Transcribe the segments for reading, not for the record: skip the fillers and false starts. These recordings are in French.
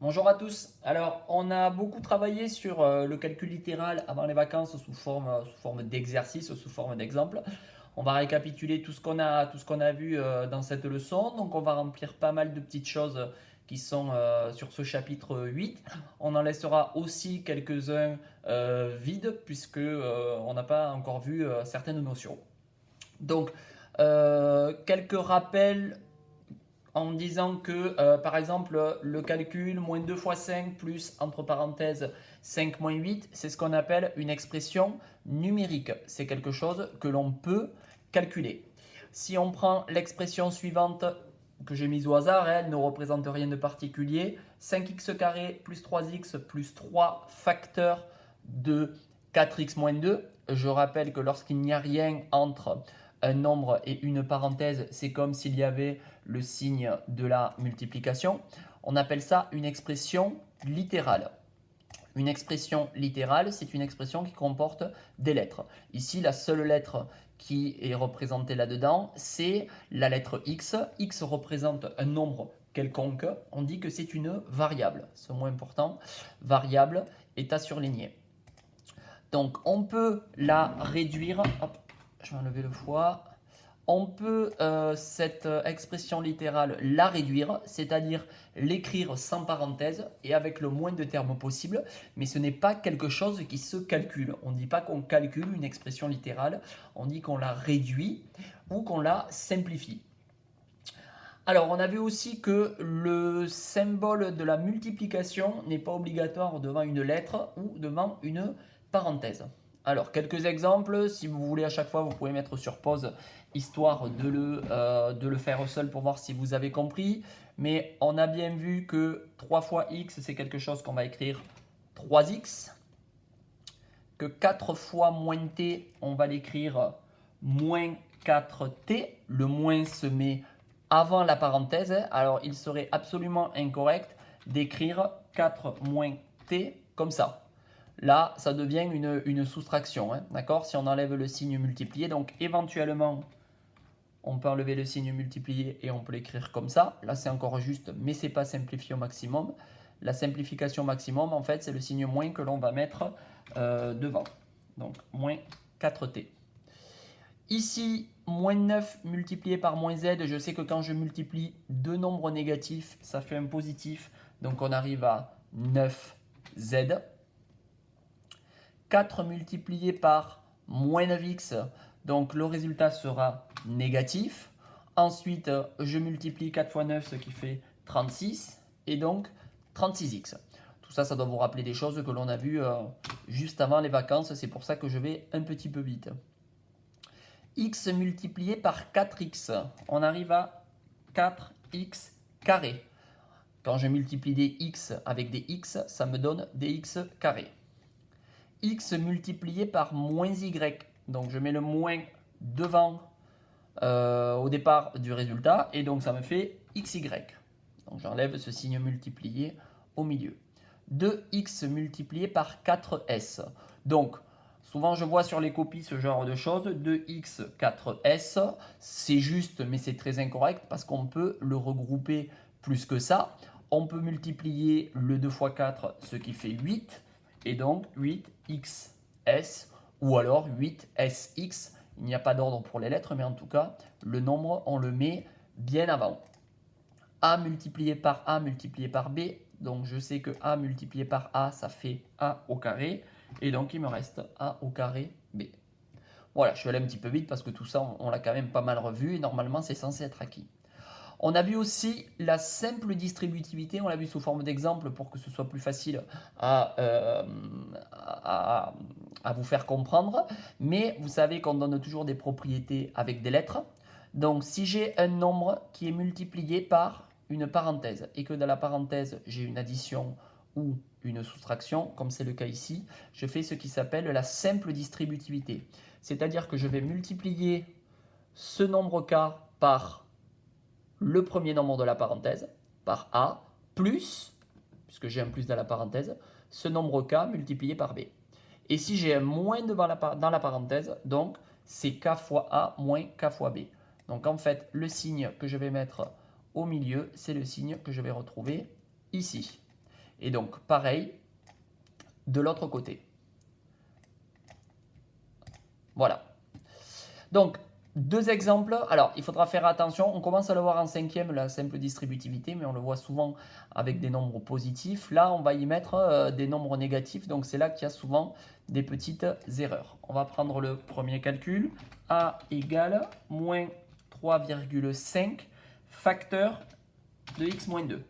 Bonjour à tous. Alors, on a beaucoup travaillé sur le calcul littéral avant les vacances sous forme d'exercice, sous forme d'exemple. On va récapituler tout ce qu'on a vu dans cette leçon. Donc, on va remplir pas mal de petites choses qui sont sur ce chapitre 8. On en laissera aussi quelques-uns vides puisque on n'a pas encore vu certaines notions. Donc, quelques rappels en disant que, par exemple, le calcul moins 2 fois 5 plus, entre parenthèses, 5 moins 8, c'est ce qu'on appelle une expression numérique. C'est quelque chose que l'on peut calculer. Si on prend l'expression suivante que j'ai mise au hasard, elle ne représente rien de particulier. 5x carré plus 3x plus 3 facteurs de 4x moins 2. Je rappelle que lorsqu'il n'y a rien entre un nombre et une parenthèse, c'est comme s'il y avait le signe de la multiplication. On appelle ça une expression littérale. Une expression littérale, c'est une expression qui comporte des lettres. Ici, la seule lettre qui est représentée là-dedans, c'est la lettre x. X représente un nombre quelconque. On dit que c'est une variable. C'est moins important. Variable est à surligner. Donc, on peut la réduire. Hop, je vais enlever le fois. On peut cette expression littérale la réduire, c'est-à-dire l'écrire sans parenthèse et avec le moins de termes possible, mais ce n'est pas quelque chose qui se calcule. On ne dit pas qu'on calcule une expression littérale, on dit qu'on la réduit ou qu'on la simplifie. Alors, on a vu aussi que le symbole de la multiplication n'est pas obligatoire devant une lettre ou devant une parenthèse. Alors, quelques exemples. Si vous voulez à chaque fois, vous pouvez mettre sur pause, histoire de le faire seul pour voir si vous avez compris. Mais on a bien vu que 3 fois x, c'est quelque chose qu'on va écrire 3x. Que 4 fois moins t, on va l'écrire moins 4t. Le moins se met avant la parenthèse. Alors, il serait absolument incorrect d'écrire 4 moins t comme ça. Là, ça devient une soustraction, hein, d'accord? Si on enlève le signe multiplié, donc éventuellement, on peut enlever le signe multiplié et on peut l'écrire comme ça. Là, c'est encore juste, mais c'est pas simplifié au maximum. La simplification maximum, en fait, c'est le signe moins que l'on va mettre devant. Donc, moins 4t. Ici, moins 9 multiplié par moins z, je sais que quand je multiplie deux nombres négatifs, ça fait un positif. Donc, on arrive à 9z. 4 multiplié par moins 9x, donc le résultat sera négatif. Ensuite, je multiplie 4 fois 9, ce qui fait 36, et donc 36x. Tout ça, ça doit vous rappeler des choses que l'on a vues juste avant les vacances, c'est pour ça que je vais un petit peu vite. X multiplié par 4x, on arrive à 4x carré. Quand je multiplie des x avec des x, ça me donne des x carrés. X multiplié par moins y. Donc je mets le moins devant au départ du résultat et donc ça me fait xy. Donc j'enlève ce signe multiplié au milieu. 2x multiplié par 4s. Donc souvent je vois sur les copies ce genre de choses. 2x 4s, c'est juste mais c'est très incorrect parce qu'on peut le regrouper plus que ça. On peut multiplier le 2 fois 4, ce qui fait 8. Et donc 8xs ou alors 8sx. Il n'y a pas d'ordre pour les lettres, mais en tout cas, le nombre, on le met bien avant. A multiplié par A multiplié par B. Donc je sais que A multiplié par A, ça fait A au carré. Et donc il me reste A au carré B. Voilà, je suis allé un petit peu vite parce que tout ça, on l'a quand même pas mal revu. Et normalement, c'est censé être acquis. On a vu aussi la simple distributivité, on l'a vu sous forme d'exemple pour que ce soit plus facile à, à vous faire comprendre. Mais vous savez qu'on donne toujours des propriétés avec des lettres. Donc si j'ai un nombre qui est multiplié par une parenthèse et que dans la parenthèse j'ai une addition ou une soustraction, comme c'est le cas ici, je fais ce qui s'appelle la simple distributivité. C'est-à-dire que je vais multiplier ce nombre K par le premier nombre de la parenthèse par A plus, puisque j'ai un plus dans la parenthèse, ce nombre K multiplié par B. Et si j'ai un moins dans la parenthèse, donc c'est K fois A moins K fois B. Donc en fait, le signe que je vais mettre au milieu, c'est le signe que je vais retrouver ici. Et donc, pareil, de l'autre côté. Voilà. Donc, deux exemples. Alors, il faudra faire attention. On commence à le voir en cinquième, la simple distributivité, mais on le voit souvent avec des nombres positifs. Là, on va y mettre des nombres négatifs. Donc, c'est là qu'il y a souvent des petites erreurs. On va prendre le premier calcul. A égale moins 3,5 facteur de x moins 2.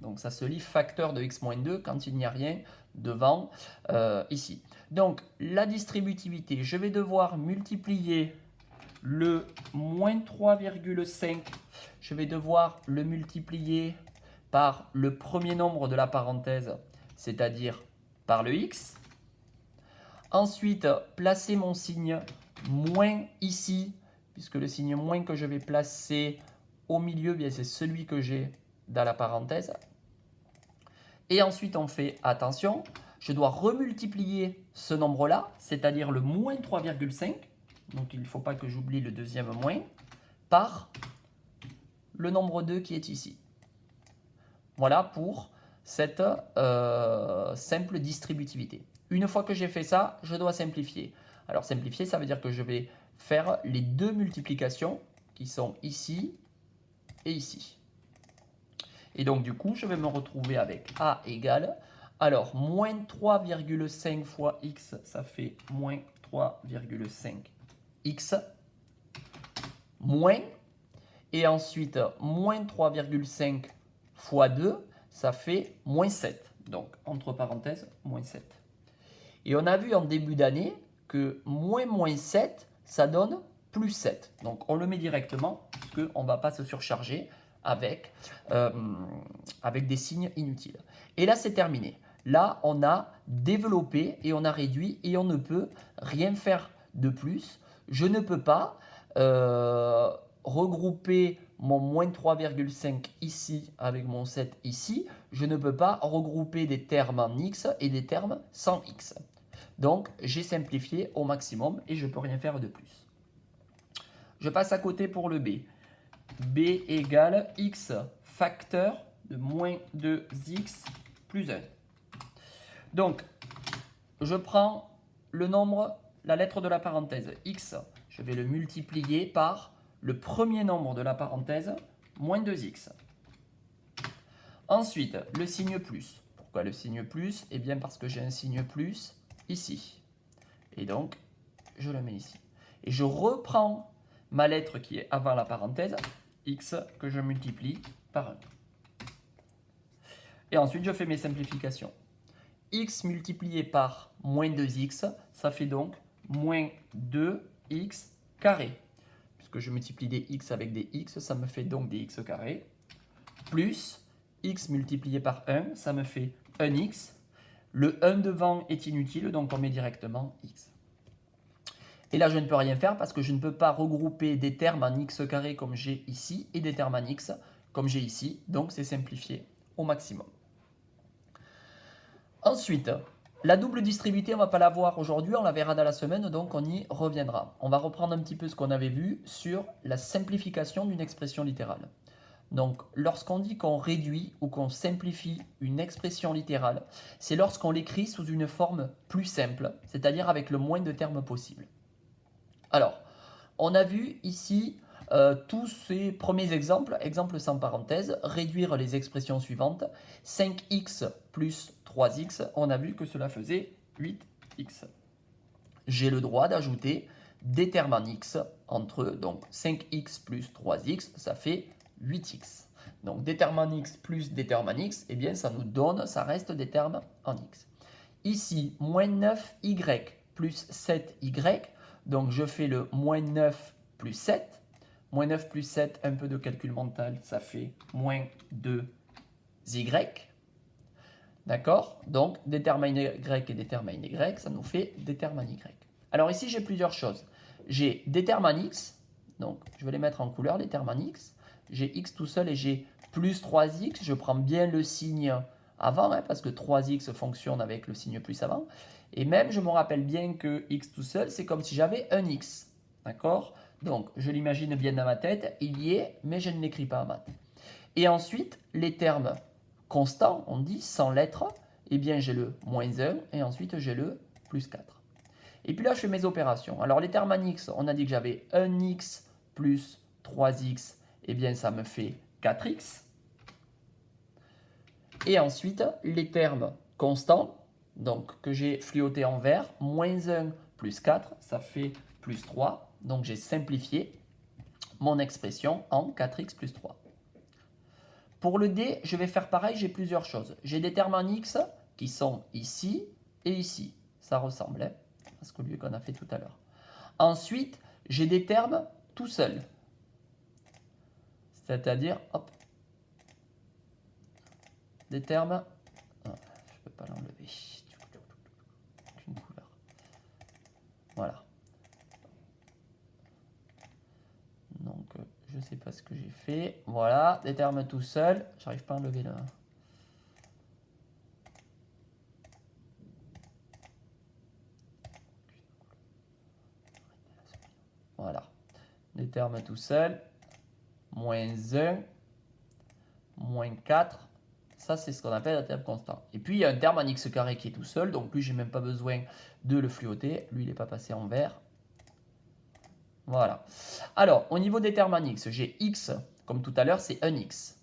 Donc, ça se lit facteur de x moins 2 quand il n'y a rien devant ici. Donc, la distributivité, je vais devoir multiplier le moins 3,5, je vais devoir le multiplier par le premier nombre de la parenthèse, c'est-à-dire par le x. Ensuite, placer mon signe moins ici, puisque le signe moins que je vais placer au milieu, bien c'est celui que j'ai dans la parenthèse. Et ensuite, on fait attention, je dois remultiplier ce nombre-là, c'est-à-dire le moins 3,5. Donc il ne faut pas que j'oublie le deuxième moins, par le nombre 2 qui est ici. Voilà pour cette simple distributivité. Une fois que j'ai fait ça, je dois simplifier. Alors simplifier, ça veut dire que je vais faire les deux multiplications qui sont ici et ici. Et donc du coup, je vais me retrouver avec A égale, alors moins 3,5 fois x, ça fait moins 3,5 x, moins, et ensuite moins 3,5 fois 2, ça fait moins 7. Donc, entre parenthèses, moins 7. Et on a vu en début d'année que moins 7, ça donne plus 7. Donc, on le met directement, parce qu'on ne va pas se surcharger avec des signes inutiles. Et là, c'est terminé. Là, on a développé et on a réduit et on ne peut rien faire de plus. Je ne peux pas regrouper mon moins 3,5 ici avec mon 7 ici. Je ne peux pas regrouper des termes en x et des termes sans x. Donc, j'ai simplifié au maximum et je ne peux rien faire de plus. Je passe à côté pour le b. b égale x facteur de moins 2x plus 1. Donc, je prends le nombre, la lettre de la parenthèse x, je vais le multiplier par le premier nombre de la parenthèse, moins 2x. Ensuite, le signe plus. Pourquoi le signe plus? Eh bien parce que j'ai un signe plus ici. Et donc, je le mets ici. Et je reprends ma lettre qui est avant la parenthèse, x, que je multiplie par 1. Et ensuite, je fais mes simplifications. X multiplié par moins 2x, ça fait donc moins 2x carré. Puisque je multiplie des x avec des x, ça me fait donc des x carré. Plus x multiplié par 1, ça me fait 1x. Le 1 devant est inutile, donc on met directement x. Et là, je ne peux rien faire parce que je ne peux pas regrouper des termes en x carré comme j'ai ici et des termes en x comme j'ai ici. Donc, c'est simplifié au maximum. Ensuite, la double distributivité, on ne va pas la voir aujourd'hui, on la verra dans la semaine, donc on y reviendra. On va reprendre un petit peu ce qu'on avait vu sur la simplification d'une expression littérale. Donc, lorsqu'on dit qu'on réduit ou qu'on simplifie une expression littérale, c'est lorsqu'on l'écrit sous une forme plus simple, c'est-à-dire avec le moins de termes possible. Alors, on a vu ici tous ces premiers exemples, exemples sans parenthèse, réduire les expressions suivantes. 5x plus 3x, on a vu que cela faisait 8x. J'ai le droit d'ajouter des termes en x entre eux. Donc 5x plus 3x, ça fait 8x. Donc des termes en x plus des termes en x, eh bien ça nous donne, ça reste des termes en x. Ici, moins 9y plus 7y, donc je fais le moins 9 plus 7. Moins 9 plus 7, un peu de calcul mental, ça fait moins 2y. D'accord? Donc, des termes y et des termes y, ça nous fait des termes y. Alors ici, j'ai plusieurs choses. J'ai des termes en x, donc je vais les mettre en couleur, les termes en x. J'ai x tout seul et j'ai plus 3x. Je prends bien le signe avant, parce que 3x fonctionne avec le signe plus avant. Et même, je me rappelle bien que x tout seul, c'est comme si j'avais un x. D'accord? Donc, je l'imagine bien dans ma tête, il y est, mais je ne l'écris pas en maths. Et ensuite, les termes constants, on dit sans lettres, eh bien j'ai le moins 1 et ensuite j'ai le plus 4. Et puis là, je fais mes opérations. Alors les termes en x, on a dit que j'avais 1x plus 3x, eh bien ça me fait 4x. Et ensuite, les termes constants, donc que j'ai fluoté en vert, moins 1 plus 4, ça fait plus 3. Donc j'ai simplifié mon expression en 4x plus 3. Pour le d, je vais faire pareil, j'ai plusieurs choses. J'ai des termes en x qui sont ici et ici. Ça ressemble à ce qu'on a fait tout à l'heure. Ensuite, j'ai des termes tout seuls. C'est-à-dire, hop, des termes, je ne peux pas l'enlever, aucune couleur. Voilà. Donc, je ne sais pas ce que j'ai fait. Voilà, des termes tout seuls. J'arrive pas à enlever le... Voilà. Des termes tout seuls. Moins 1, moins 4. Ça, c'est ce qu'on appelle un terme constant. Et puis, il y a un terme en x carré qui est tout seul. Donc, lui, je n'ai même pas besoin de le fluoter. Lui, il n'est pas passé en vert. Voilà. Alors, au niveau des termes en x, j'ai x, comme tout à l'heure, c'est 1x.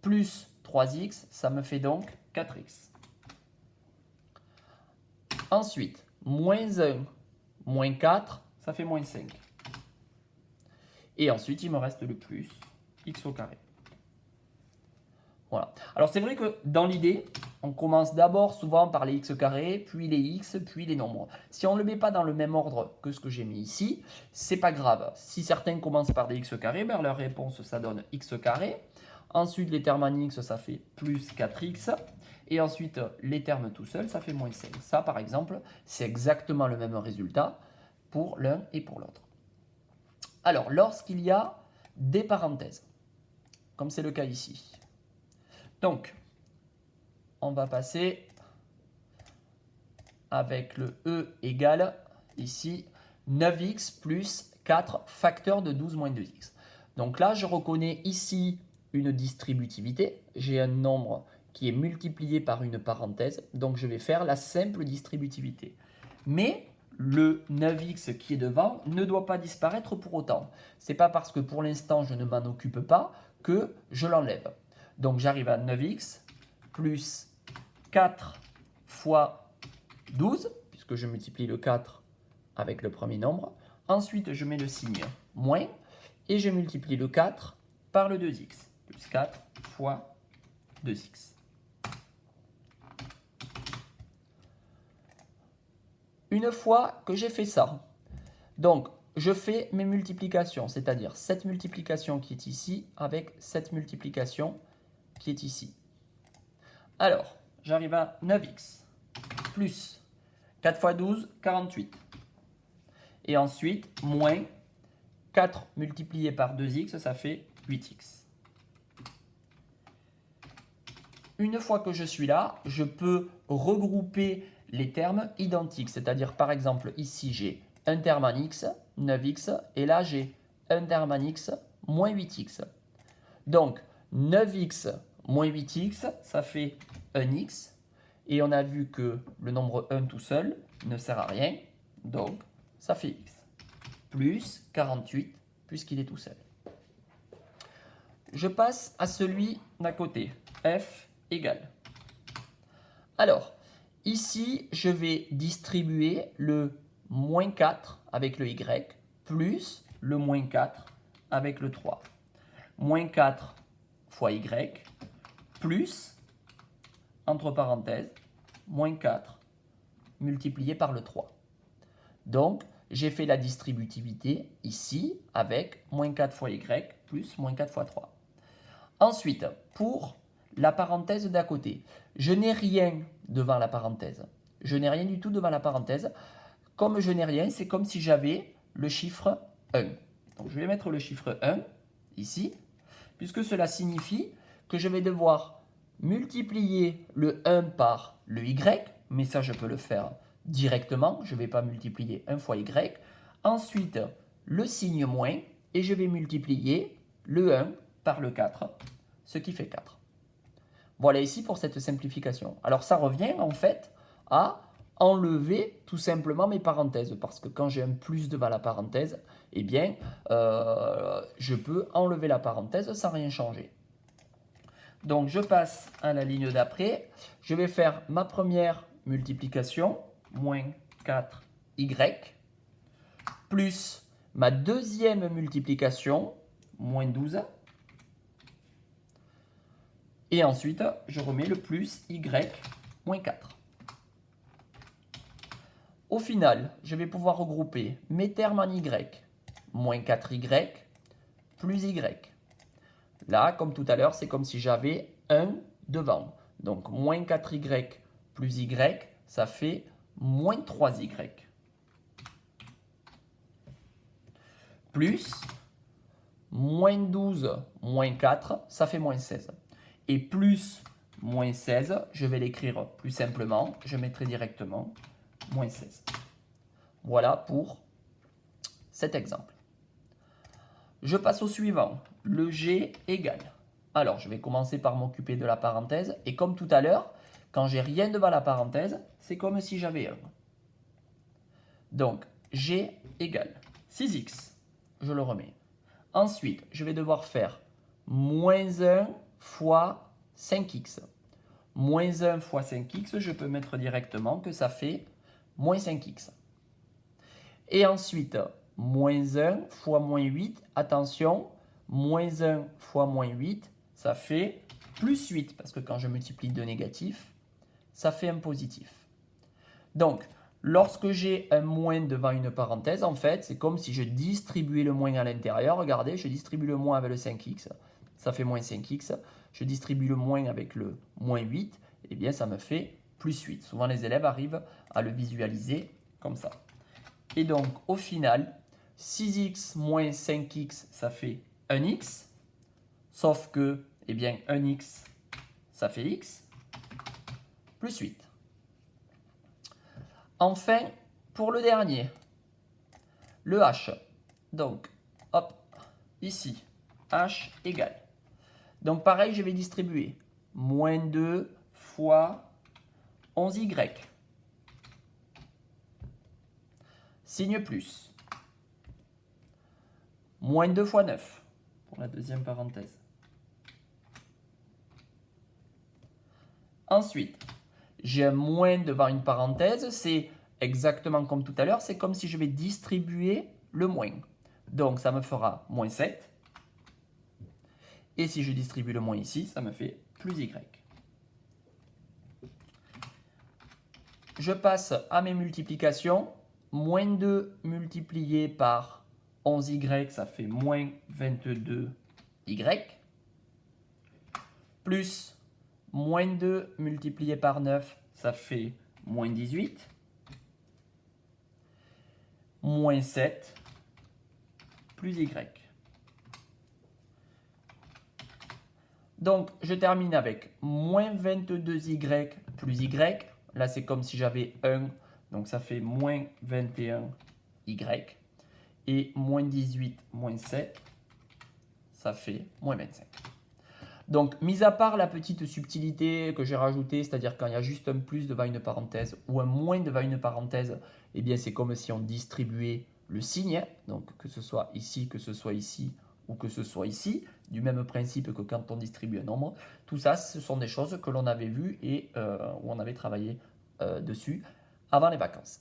Plus 3x, ça me fait donc 4x. Ensuite, moins 1, moins 4, ça fait moins 5. Et ensuite, il me reste le plus x au carré. Voilà. Alors, c'est vrai que dans l'idée, on commence d'abord souvent par les x carrés, puis les x, puis les nombres. Si on ne le met pas dans le même ordre que ce que j'ai mis ici, c'est pas grave. Si certains commencent par des x carrés, ben leur réponse, ça donne x carré. Ensuite, les termes en x, ça fait plus 4x. Et ensuite, les termes tout seuls, ça fait moins 5. Ça, par exemple, c'est exactement le même résultat pour l'un et pour l'autre. Alors, lorsqu'il y a des parenthèses, comme c'est le cas ici. Donc, on va passer avec le E égale, ici, 9x plus 4 facteur de 12 moins 2x. Donc là, je reconnais ici une distributivité. J'ai un nombre qui est multiplié par une parenthèse. Donc, je vais faire la simple distributivité. Mais le 9x qui est devant ne doit pas disparaître pour autant. Ce n'est pas parce que pour l'instant, je ne m'en occupe pas que je l'enlève. Donc, j'arrive à 9x plus 4 fois 12, puisque je multiplie le 4 avec le premier nombre. Ensuite, je mets le signe moins et je multiplie le 4 par le 2x, plus 4 fois 2x. Une fois que j'ai fait ça, donc je fais mes multiplications, c'est-à-dire cette multiplication qui est ici avec cette multiplication qui est ici. Alors, j'arrive à 9x plus 4 fois 12, 48. Et ensuite, moins 4 multiplié par 2x, ça fait 8x. Une fois que je suis là, je peux regrouper les termes identiques. C'est-à-dire, par exemple, ici, j'ai un terme en x, 9x, et là, j'ai un terme en x, moins 8x. Donc, 9x moins 8x, ça fait 1x. Et on a vu que le nombre 1 tout seul ne sert à rien. Donc, ça fait x. Plus 48, puisqu'il est tout seul. Je passe à celui d'à côté. F égale. Alors, ici, je vais distribuer le moins 4 avec le y, plus le moins 4 avec le 3. Moins 4 fois y, plus, entre parenthèses, moins 4 multiplié par le 3. Donc, j'ai fait la distributivité ici avec moins 4 fois y plus moins 4 fois 3. Ensuite, pour la parenthèse d'à côté, je n'ai rien devant la parenthèse. Je n'ai rien du tout devant la parenthèse. Comme je n'ai rien, c'est comme si j'avais le chiffre 1. Donc, je vais mettre le chiffre 1 ici, puisque cela signifie que je vais devoir multiplier le 1 par le y, mais ça, je peux le faire directement. Je ne vais pas multiplier 1 fois y. Ensuite, le signe moins, et je vais multiplier le 1 par le 4, ce qui fait 4. Voilà ici pour cette simplification. Alors ça revient en fait à enlever tout simplement mes parenthèses, parce que quand j'ai un plus devant la parenthèse, eh bien, je peux enlever la parenthèse sans rien changer. Donc je passe à la ligne d'après. Je vais faire ma première multiplication, moins 4y, plus ma deuxième multiplication, moins 12. Et ensuite, je remets le plus y, moins 4. Au final, je vais pouvoir regrouper mes termes en y, moins 4y, plus y. Là, comme tout à l'heure, c'est comme si j'avais 1 devant. Donc, moins 4y plus y, ça fait moins 3y. Plus moins 12 moins 4, ça fait moins 16. Et plus moins 16, je vais l'écrire plus simplement. Je mettrai directement moins 16. Voilà pour cet exemple. Je passe au suivant. Le G égale. Alors, je vais commencer par m'occuper de la parenthèse. Et comme tout à l'heure, quand j'ai rien devant la parenthèse, c'est comme si j'avais 1. Donc, G égale 6x. Je le remets. Ensuite, je vais devoir faire moins 1 fois 5x. Moins 1 fois 5x, je peux mettre directement que ça fait moins 5x. Et ensuite, moins 1 fois moins 8, attention, moins 1 fois moins 8, ça fait plus 8, parce que quand je multiplie deux négatifs, ça fait un positif. Donc, lorsque j'ai un moins devant une parenthèse, en fait, c'est comme si je distribuais le moins à l'intérieur. Regardez, je distribue le moins avec le 5x, ça fait moins 5x. Je distribue le moins avec le moins 8, et bien ça me fait plus 8. Souvent, les élèves arrivent à le visualiser comme ça. Et donc, au final, 6x moins 5x, ça fait 1x. Sauf que, eh bien, 1x, ça fait x, plus 8. Enfin, pour le dernier, le h. Donc, hop, ici, h égale. Donc, pareil, je vais distribuer moins 2 fois 11y. Signe plus. Moins 2 fois 9, pour la deuxième parenthèse. Ensuite, j'ai un moins devant une parenthèse, c'est exactement comme tout à l'heure, c'est comme si je vais distribuer le moins. Donc, ça me fera moins 7. Et si je distribue le moins ici, ça me fait plus y. Je passe à mes multiplications. Moins 2 multiplié par 11y, ça fait moins 22y. Plus moins 2 multiplié par 9, ça fait moins 18. Moins 7 plus y. Donc, je termine avec moins 22y plus y. Là, c'est comme si j'avais 1. Donc, ça fait moins 21y. Et moins 18 moins 7, ça fait moins 25. Donc, mis à part la petite subtilité que j'ai rajoutée, c'est-à-dire quand il y a juste un plus devant une parenthèse ou un moins devant une parenthèse, eh bien, c'est comme si on distribuait le signe. Donc, que ce soit ici, que ce soit ici ou que ce soit ici, du même principe que quand on distribue un nombre. Tout ça, ce sont des choses que l'on avait vues et où on avait travaillé dessus avant les vacances.